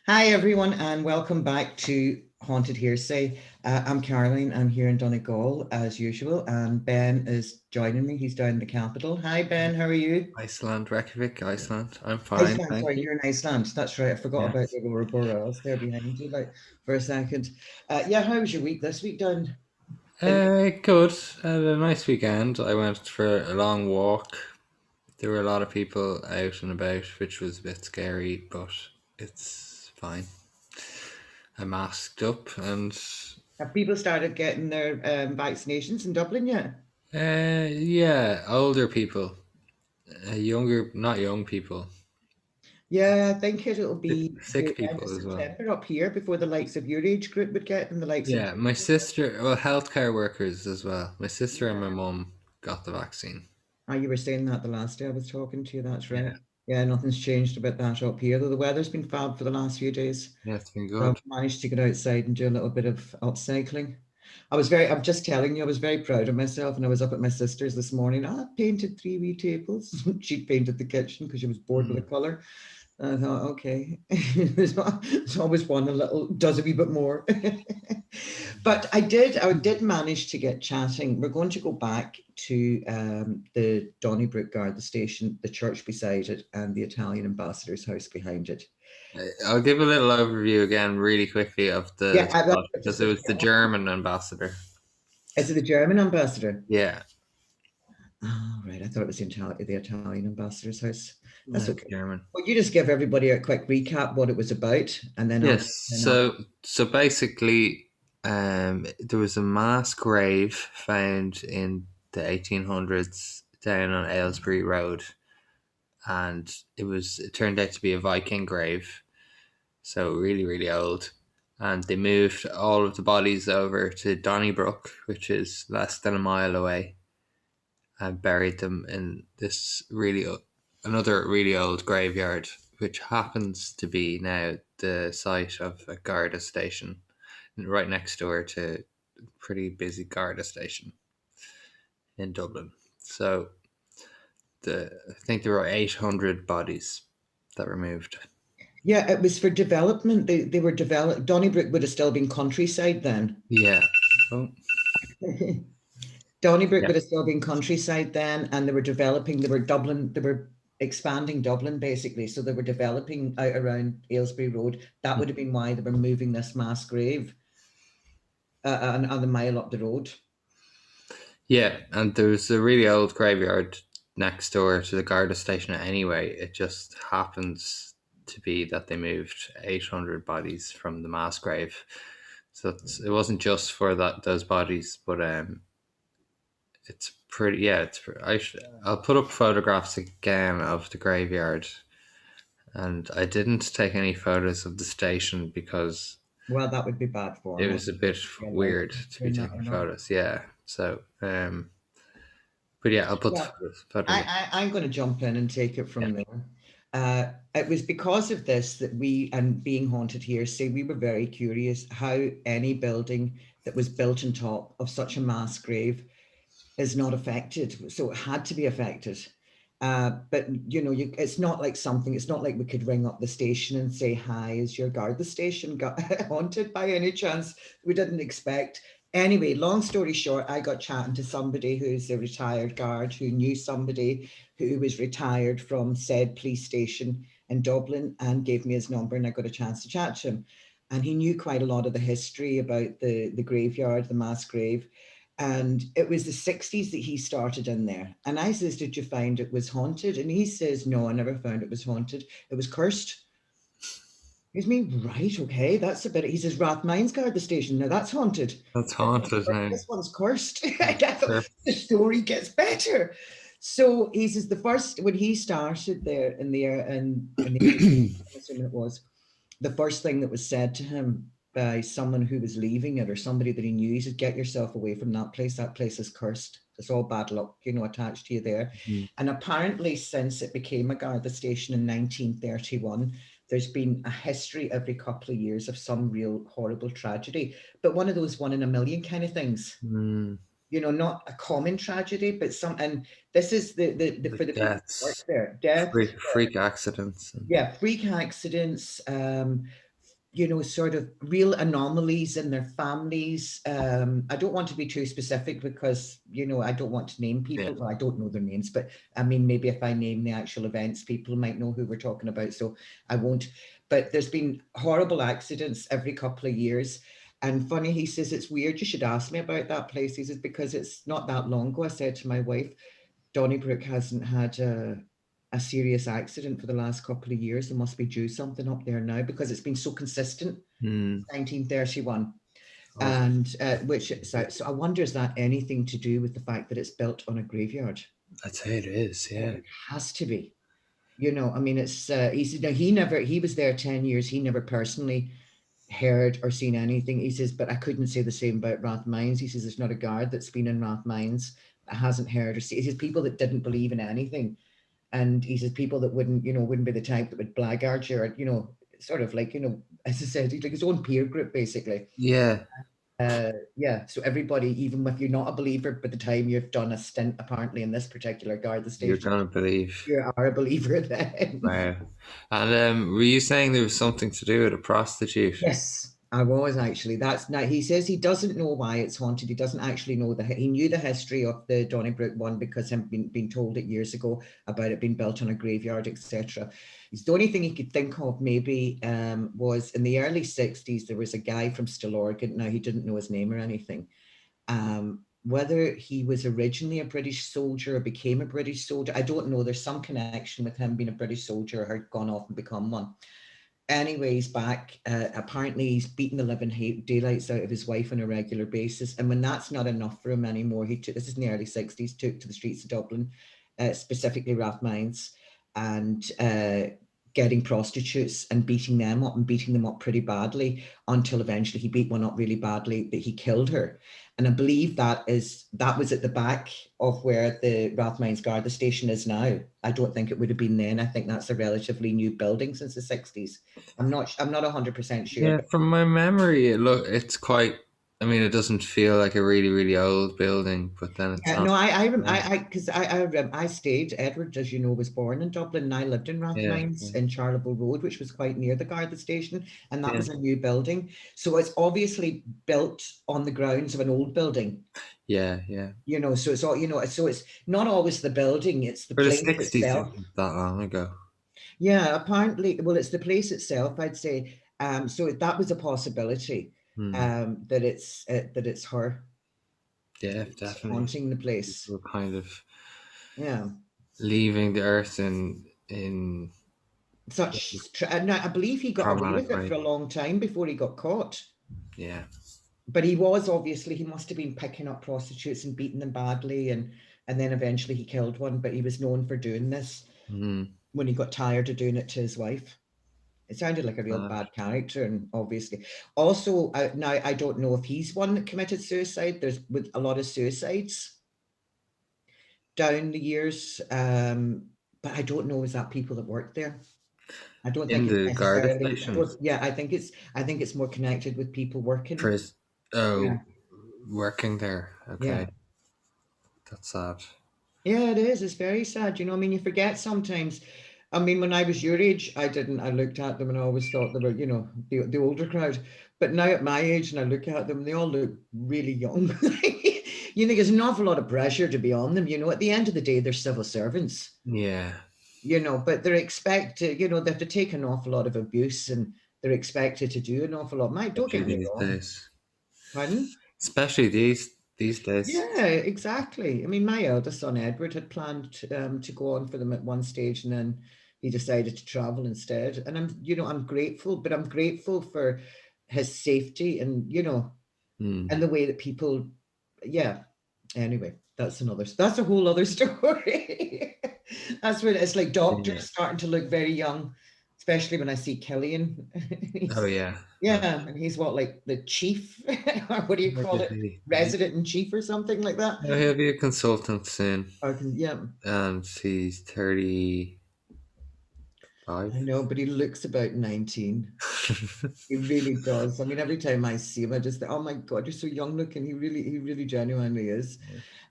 Hi, everyone, and welcome back to Haunted Hearsay. I'm Caroline. I'm here in Donegal as usual, and Ben is joining me. He's down in the capital. Hi, Ben. How are you? Iceland, Reykjavik, Iceland. I'm fine, Iceland. thank Sorry, you. you're in Iceland. That's right. I forgot about Yes. the Aurora Boreals there behind you, like for a second. Yeah, how was your week this week down in? Good. I had a nice weekend. I went for a long walk. There were a lot of people out and about, which was a bit scary, but it's fine. I masked up and Have people started getting their vaccinations in Dublin yet? yeah, older people, younger, not young people, Yeah, I think it'll be the sick end of people as well. September up here before the likes of your age group would get them, the likes of. Yeah, my sister, well, healthcare workers as well. My sister and my mum got the vaccine. Ah, you were saying that the last day I was talking to you. That's Yeah, right. Yeah, nothing's changed about that up here, though the weather's been fab for the last few days. yeah, it's been So I've good. managed to get outside and do a little bit of upcycling. I'm just telling you, I was very proud of myself. And I was up at my sister's this morning. I painted three wee tables. She painted the kitchen because she was bored with the Mm. color. I thought, okay, there's always one a little does a wee bit more. But I did manage to get chatting. We're going to go back to the Donnybrook Garda station, the church beside it, and the Italian ambassador's house behind it. I'll give a little overview again, really quickly, of Yeah, the that's spot what I because just it said. was the German ambassador. Is it the German ambassador? Yeah, Oh, right. I thought it was the Italian ambassador's house. That's no, okay. German. Well, you just give everybody a quick recap what it was about, and then I'll Yes. jump in after. So basically, there was a mass grave found in the 1800s down on Aylesbury Road, and it turned out to be a Viking grave. So really, really old. And they moved all of the bodies over to Donnybrook, which is less than a mile away, and buried them in this another really old graveyard, which happens to be now the site of a Garda station, right next door to a pretty busy Garda station in Dublin. So I think there were 800 bodies that were moved. Yeah, it was for development. They were developed. Donnybrook would have still been countryside then. Yeah. Oh, Donnybrook yeah. would have still been countryside then, and they were developing. They were Dublin. They were expanding Dublin basically. So they were developing out around Aylesbury Road. That would have been why they were moving this mass grave on the mile up the road. Yeah, and there's a really old graveyard next door to the Garda station anyway. It just happens to be that they moved 800 bodies from the mass grave. So it wasn't just for those bodies, but it's pretty. Yeah, I'll put up photographs again of the graveyard, and I didn't take any photos of the station because Well, that would be bad it form. I was a bit don't know if weird you're to be doing that taking or not. photos. Yeah, so but yeah, I'll put the Well, photos up. I'm going to jump in and take it Yeah. from there. It was because of this that we, and being haunted here, say we were very curious how any building that was built on top of such a mass grave is not affected. So it had to be affected. But it's not like something. It's not like we could ring up the station and say, "Hi, is your guard the station got haunted by any chance?" We didn't expect. Anyway, long story short, I got chatting to somebody who's a retired guard who knew somebody who was retired from said police station in Dublin and gave me his number, and I got a chance to chat to him. And he knew quite a lot of the history about the graveyard, the mass grave, and it was the 60s that he started in there. And I says, "Did you find it was haunted?" And he says, "No, I never found it was haunted. It was cursed." He's me, right, okay, that's a bit. He says, "Rathmines guard the station. Now that's haunted. That's haunted now. This one's cursed." I thought Sure. the story gets better. So he says the first, when he started there in the I'm assuming it was, the first thing that was said to him by someone who was leaving it or somebody that he knew, he said, "Get yourself away from that place. That place is cursed. It's all bad luck, attached to you there." Mhm. And apparently, since it became a Garda station in 1931, there's been a history every couple of years of some real horrible tragedy, but one of those one in a million kind of things. Mm, Not a common tragedy, but some. And this is the for like the people who work deaths, there, deaths. freak accidents, and Yeah, freak accidents, sort of real anomalies in their families. I don't want to be too specific because, I don't want to name Yeah. people. Well, I don't know their names, but I mean, maybe if I name the actual events, people might know who we're talking about. So I won't. But there's been horrible accidents every couple of years. And funny, he says, it's weird. You should ask me about that place. He says, because it's not that long ago. I said to my wife, Donnybrook hasn't had a serious accident for the last couple of years. There must be due something up there now because it's been so consistent. 1931, Oh, and so I wonder, is that anything to do with the fact that it's built on a graveyard? I'd say it is. Yeah. It has to be. I mean, it's he said, now he was there 10 years. He never personally heard or seen anything. He says, but I couldn't say the same about Rathmines. He says there's not a guard that's been in Rathmines that hasn't heard or seen. He says people that didn't believe in anything. And he says people that wouldn't be the type that would blackguard you, or, sort of like, as I said, he's like his own peer group, basically. Yeah. Yeah. So everybody, even if you're not a believer, by the time you've done a stint, apparently in this particular Garda You're station, gonna believe. you are a believer then. Wow. And were you saying there was something to do with a prostitute? Yes, I was actually. That's now he says he doesn't know why it's haunted. He doesn't actually know he knew the history of the Donnybrook one because him been told it years ago about it being built on a graveyard, etc. The only thing he could think of maybe was in the early 60s there was a guy from Stillorgan. Now he didn't know his name or anything. Whether he was originally a British soldier or became a British soldier, I don't know. There's some connection with him being a British soldier or had gone off and become one. Anyways, back apparently he's beating the living daylights out of his wife on a regular basis, and when that's not enough for him anymore, he took, this is in the early 60s, took to the streets of Dublin, specifically Rathmines, and getting prostitutes and beating them up, and beating them up pretty badly, until eventually he beat one up really badly that he killed her. And I believe that was at the back of where the Rathmines Garda station is now. I don't think it would have been then. I think that's a relatively new building since the 60s. I'm not 100% sure. Yeah, But from my memory, it's quite. I mean, it doesn't feel like a really, really old building, but then it's not. no, because I stayed. Edward, as you know, was born in Dublin, and I lived in Yeah, Rathmines in Charleville Road, which was quite near the Garda station, and that yeah, was a new building. So it's obviously built on the grounds of an old building. yeah, yeah. So it's all, so it's not always the building, it's the For the place 60s, itself. isn't that long ago. Yeah, apparently, well, it's the place itself, I'd say. So that was a possibility, that it's her Yeah, definitely. haunting the place. People kind of Yeah. leaving the earth in And I believe he got away traumatic with it way. for a long time before he got caught. Yeah, But he must have been picking up prostitutes and beating them badly, and then eventually he killed one, but he was known for doing this when he got tired of doing it to his wife. It sounded like a real bad character, and obviously, also now I don't know if he's one that committed suicide. There's with a lot of suicides down the years, but I don't know, is that people that work there? I don't in think it's the Garda necessarily. stations. Yeah, I think it's more connected with people working. Chris, Yeah, oh, working there. yeah, Okay, that's sad. yeah. It is. It's very sad. I mean, you forget sometimes. I mean, when I was your age, I didn't. I looked at them and I always thought they were, the older crowd. But now at my age, and I look at them, they all look really young. You think there's an awful lot of pressure to be on them. At the end of the day, they're civil servants. Yeah, But they're expected. They have to take an awful lot of abuse, and they're expected to do an awful lot. Don't especially get me these wrong. days. Pardon? Especially these days. Yeah, exactly. I mean, my eldest son Edward had planned to go on for them at one stage, and then he decided to travel instead. And I'm grateful, but I'm grateful for his safety, and the way that people, yeah. Anyway, that's a whole other story. That's when it's like Yeah. doctors starting to look very young, especially when I see Killian. Oh yeah. Yeah, and he's what, like the chief, or what do you What call did it? he? Resident in chief or something like that. No, he'll be a consultant soon, Yeah, and he's 35. I know, but he looks about 19. He really does. I mean, every time I see him, I just think, oh my God, you're so young looking. He really genuinely is.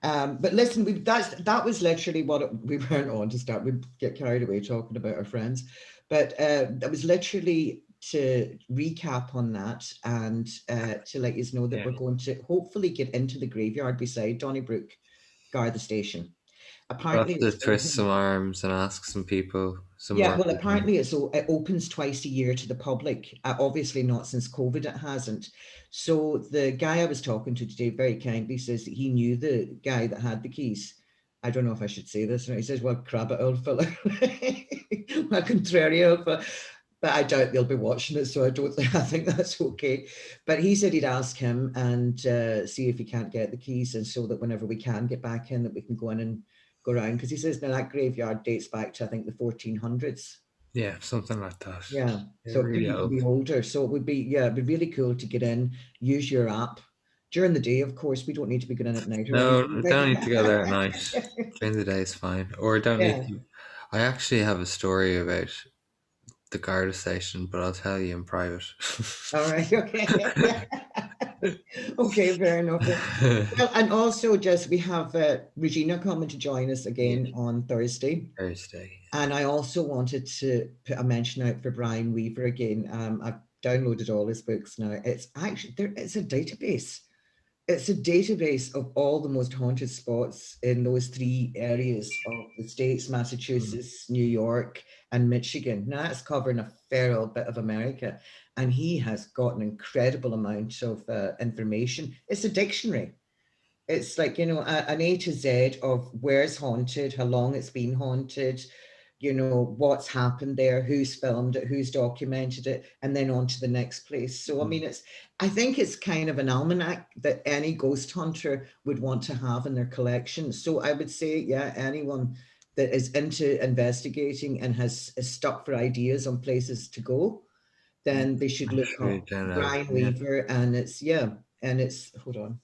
But listen, that was literally we weren't on to start. We get carried away talking about our friends, but that was literally to recap on that and to let you know that Yeah. we're going to hopefully get into the graveyard beside Donnybrook Garda Station. We'll Apparently, have to it's twist some open. arms and ask some people, some Yeah, more well, people. apparently it opens twice a year to the public. Obviously, not since COVID, it hasn't. So the guy I was talking to today very kindly says that he knew the guy that had the keys. I don't know if I should say this. He says, "Well, crab it, old fella." Well, contrario, but I doubt they'll be watching it, so I don't think I think that's okay. But he said he'd ask him and see if he can't get the keys, and so that whenever we can get back in, that we can go in and go around, because he says now that graveyard dates back to I think the 1400s. Yeah, something like that. Yeah, Yeah, so it could really even old. be older. So it would be, yeah, it'd be really cool to get in, use your app during the day. Of course, we don't need to be going in at night or No, anything. I But don't need to go there at night. During the day is fine. Or I don't need yeah, to. I actually have a story about the Garda station, but I'll tell you in private. all right, okay. Okay, fair enough. Well, and also just we have Regina coming to join us Yeah, again on Thursday. Thursday. And I also wanted to put a mention out for Brian Weaver again. I've downloaded all his books now. It's actually there. It's a database. It's a database of all the most haunted spots in those three areas of the states: Mm. Massachusetts, New York, and Michigan. Now that's covering a fair old bit of America, and he has got an incredible amount of information. It's a dictionary. It's like, an A to Z of where's haunted, how long it's been haunted, what's happened there, who's filmed it, who's documented it, and then on to the next place. So, I Mm. mean, I think it's kind of an almanac that any ghost hunter would want to have in their collection. So I would say, yeah, anyone that is into investigating and is stuck for ideas on places to go, then they should I look should read up it down now. Brian Yeah. Weaver. And hold on.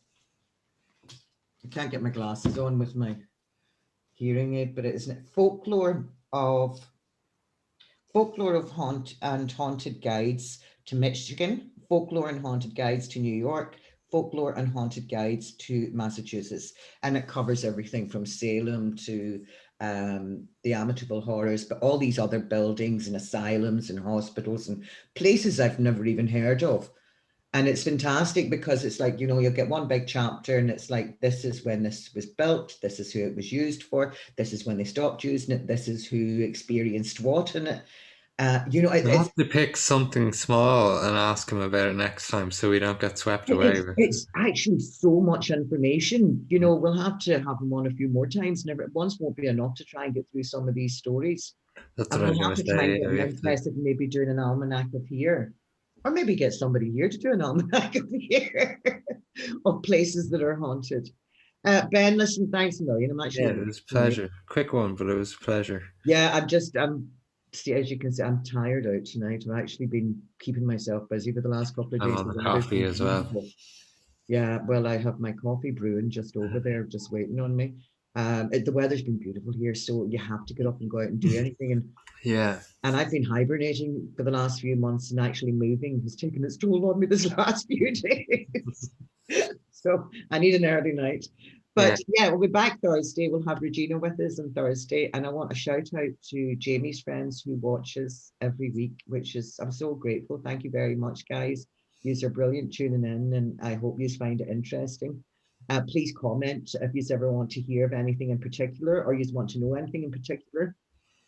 I can't get my glasses on with my hearing aid, but it isn't it folklore of haunt and haunted guides to Michigan, folklore and haunted guides to New York, folklore and haunted guides to Massachusetts, and it covers everything from Salem to the Amityville Horrors, but all these other buildings and asylums and hospitals and places I've never even heard of. And it's fantastic because it's like, you'll get one big chapter and it's like, this is when this was built, this is who it was used for, this is when they stopped using it, this is who experienced what in it. We'll have to pick something small and ask him about it next time so we don't get swept away it's with it's actually so much information. it. We'll have to have him on a few more times. Never once won't be enough to try and get through some of these stories. That's And what I was we'll going have to to try and say. get Yeah, him we have to. interested in maybe doing an almanac of here. Or maybe get somebody here to do an almanac of here of places that are haunted. Ben, listen, thanks a million. I'm actually Yeah, a it bit was a tonight. pleasure. Quick one, but it was a pleasure. Yeah, see, as you can see, I'm tired out tonight. I've actually been keeping myself busy for the last couple of I'm days. on The the weather's coffee been as well. beautiful. Yeah, well, I have my coffee brewing just over there, just waiting on me. The weather's been beautiful here, so you have to get up and go out and do anything. Yeah. And I've been hibernating for the last few months, and actually moving has taken its toll on me this last few days. So I need an early night. Yeah. But yeah, we'll be back Thursday. We'll have Regina with us on Thursday. And I want a shout out to Jamie's friends who watch us every week, which is, I'm so grateful. Thank you very much, guys. Yous are brilliant tuning in, and I hope you find it interesting. Please comment if you ever want to hear of anything in particular, or you want to know anything in particular.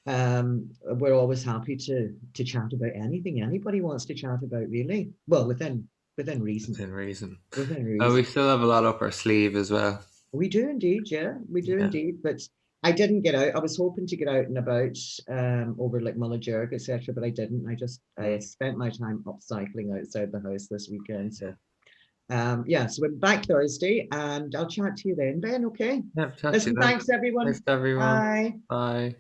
We're always happy to chat about anything anybody wants to chat about, really. Well, within reason. Within reason. Within Oh, we reason. still have a lot up our sleeve as well. We do indeed, yeah, we do Yeah. indeed. But I didn't get out. I was hoping to get out and about over like Mullajerk, etc., but I didn't. I Mm. spent my time upcycling outside the house this weekend. So yeah, so we're back Thursday, and I'll chat to you then, Ben. Okay. Yeah, talk to you Listen, then. thanks everyone. Thanks, everyone. Bye. Bye.